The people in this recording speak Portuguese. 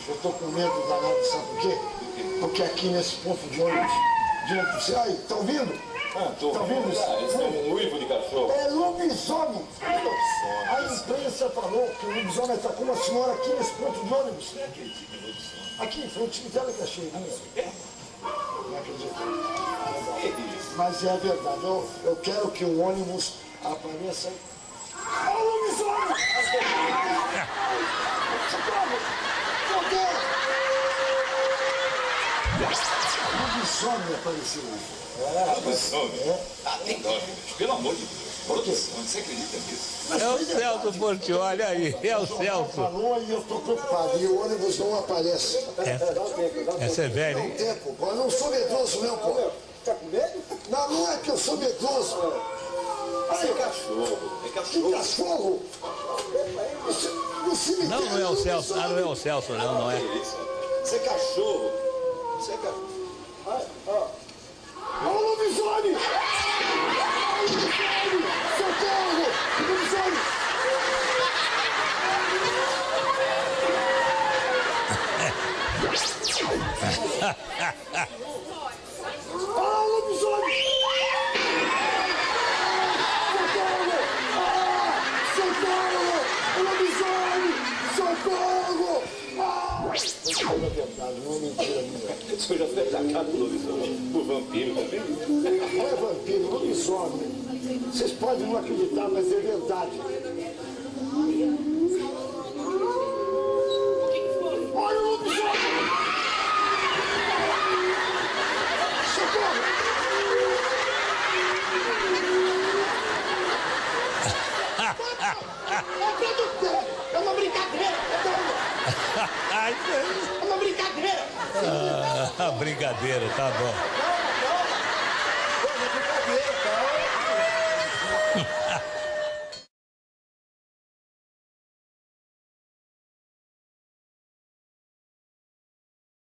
Eu tô com medo danado, sabe por quê? Porque aqui nesse ponto de ônibus, diante do céu, aí, tá ouvindo? Tô tá ouvindo isso? Esse é um uivo de cachorro. É lobisomem. A imprensa falou que o lobisomem atacou uma senhora aqui nesse ponto de ônibus. Aqui em frente, me dela que é cheirinho. Não acredito. Mas é verdade, eu quero que o ônibus apareça. Olha o lobisomem! Lobisomem apareceu. Lobisomem? Ah, tem dó, pelo amor de Deus. Por quê? Você acredita nisso? É o Celso Portiolli aí, é o Celso. Falou e eu estou preocupado, e o ônibus não aparece. Essa é velha, Dá um hein? tempo, eu não sou medroso não, pô. Tá com medo? Não, não é que eu sou medroso. Isso é cachorro. É Que cachorro. cachorro! No cemitério, Não, não é o Celso. Ah, não é o Celso, não é. Isso é cachorro. Isso é cachorro. Olha o lobisomem! Socorro! Lobisomem! Olha o lobisomem! Socorro! O lobisomem! Socorro! Não é verdade, não é mentira minha. O senhor já foi atacado por lobisomem? Por vampiro também? Não é vampiro, lobisomem. Vocês podem não acreditar, mas é verdade. Olha o lobisomem! Socorro! É uma brincadeira! É uma brincadeira! Ah, brincadeira, tá bom. É brincadeira, calma!